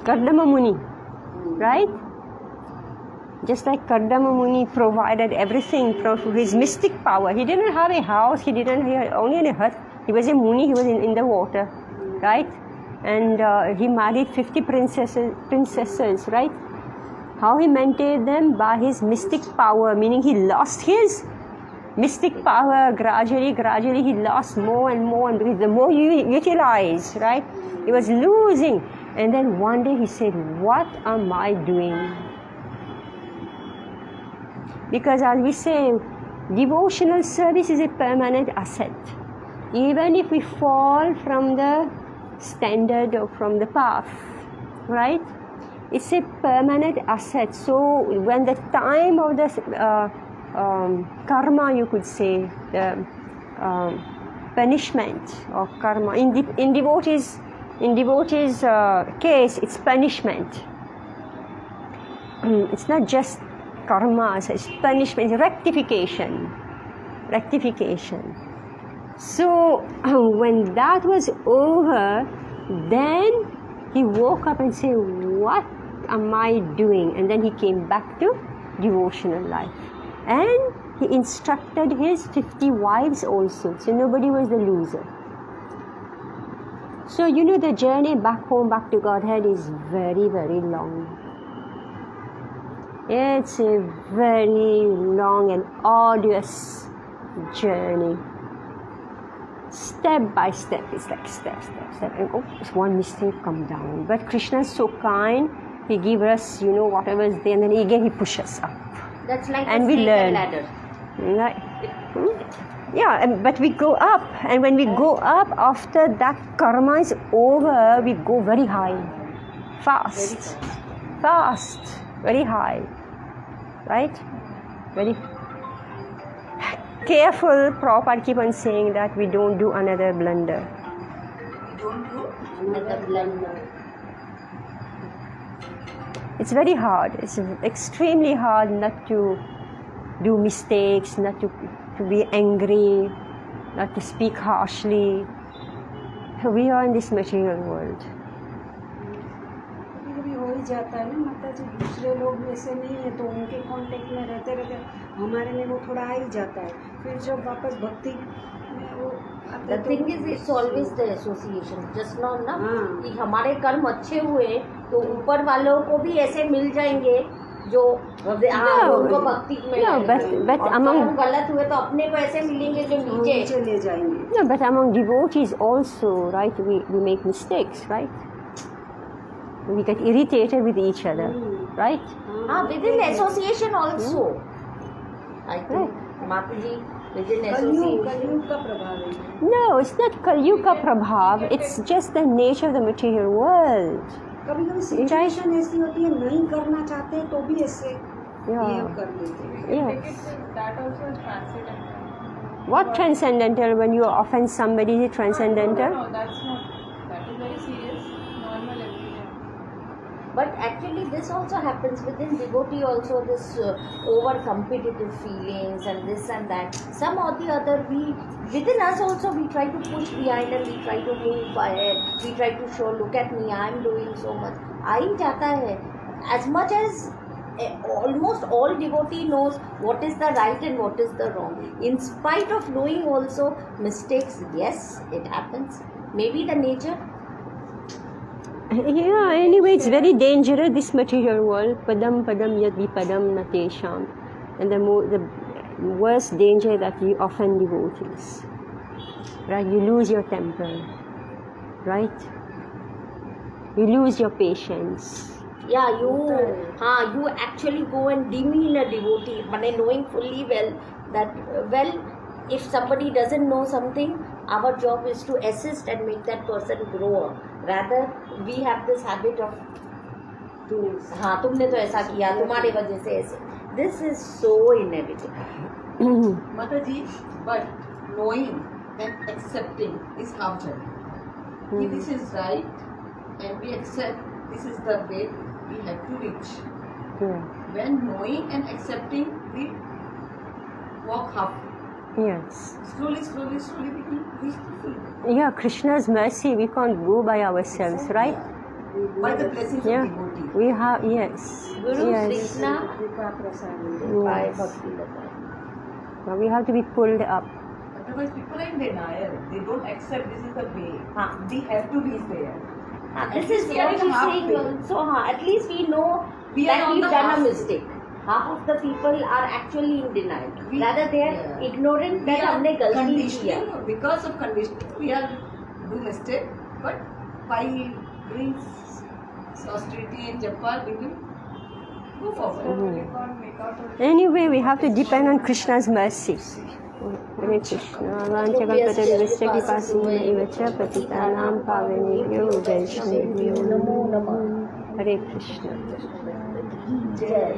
Kardama Muni, right? Just like Kardama Muni provided everything from his mystic power. He didn't have a house, he had only a hut. He was a Muni, he was in the water, right? And he married 50 princesses, right? How he maintained them? By his mystic power, meaning he lost his mystic power gradually he lost more and more, and because the more you utilize, right? He was losing. And then one day he said, what am I doing? Because as we say, devotional service is a permanent asset. Even if we fall from the standard or from the path, right? It's a permanent asset. So when the time of the karma, you could say, the punishment or karma. In devotees' case, it's punishment. It's not just karma, it's punishment, it's rectification. So when that was over, then he woke up and said, what am I doing? And then he came back to devotional life. And he instructed his 50 wives also. So nobody was the loser. So the journey back home, back to Godhead is very, very long. It's a very long and arduous journey. Step by step, it's like step. And one mistake, come down. But Krishna is so kind, he gives us, whatever is there, and then again he pushes us up. That's like and a we snake learn. and ladder. Yeah, but we go up, and when we go up, after that karma is over, we go very high, fast, very high, right? Very careful. Prabhupada keep on saying that we don't do another blunder. Another blunder. It's very hard. It's extremely hard not to do mistakes, not to be angry, not to speak harshly. We are in this material world. कभी हो ही जाता है ना माता जी, दूसरे लोग वैसे नहीं है तो उनके कांटेक्ट में रहते हमारे में वो थोड़ा आ ही जाता है, फिर जब वापस भक्ति में वो आते The thing is, it's always the association. Just now ना हाँ। कि हमारे कर्म अच्छे हुए तो ऊपर वालों को भी ऐसे मिल जाएंगे जो उनको भक्ति में but और among कर्म गलत हुए तो अपने को ऐसे मिलेंगे जो नीचे चले जाएंगे. No, but among devotees also, right? We make mistakes, right? We get irritated with each other, right? within association also. I think Mataji, within association. कलयुग का प्रभाव है. No, it's not Kalyuga ka prabhav. It's just the nature of the material world. कभी कभी situation ऐसी होती है, नहीं करना चाहते हैं तो भी ऐसे Yeah. बिहेव कर लेते हैं. Yes. That also is transcendental. What transcendental? When you offend somebody, is it transcendental? No, that's not. That is very serious. Normal everyday. But actually this also happens within devotee also, this over competitive feelings and this and that. Some or the other, within us also we try to push behind and we try to move ahead. We try to show, look at me, I am doing so much. आ ही जाता है. As much as almost all devotee knows what is the right and what is the wrong. In spite of knowing also mistakes, yes, it happens. Maybe the nature. Yeah, anyway, it's very dangerous, this material world. Padam padam yad vipadam natesham. And the worst danger that you offend devotees. Right? You lose your temper. Right? You lose your patience. Yeah, you actually go and demean a devotee, but knowing fully well that, if somebody doesn't know something, our job is to assist and make that person grow up. Rather, we have this habit of, तुमने तो ऐसा किया, तुम्हारे वजह से ऐसे. This is so inevitable. Mataji, but knowing and accepting is half journey. If this is right and we accept this is the way we have to reach. Yeah. When knowing and accepting, we walk half. Yes. Slowly we can reach the full. Yeah, Krishna's mercy, we can't go by ourselves, right? By the blessings Yeah. of devotee. We have, yes. Guru Yes. Krishna कृपा प्रसाद. by Yes. Bhakti Lata. We have to be pulled up. Otherwise, people are in denial. They don't accept this is the way. हाँ. We have to reach there. This is we are what in he's half saying way. also. At least we know We are that on we've the done a half way. mistake. Half of the people are actually in denial. We- Rather, they are Yeah. ignorant that हमने गलती किया. conditioning, because of conditioning, we are do mistake. But by doing austerity and japa, we will go forward. We can't make out of Anyway, we have to depend on Krishna's mercy. Hare Krishna. Vanchakalpatarivasya kipasindhaivacha patitanam pavanebhyo vaishnavyo. Namo Namah. Hare Krishna. Jai.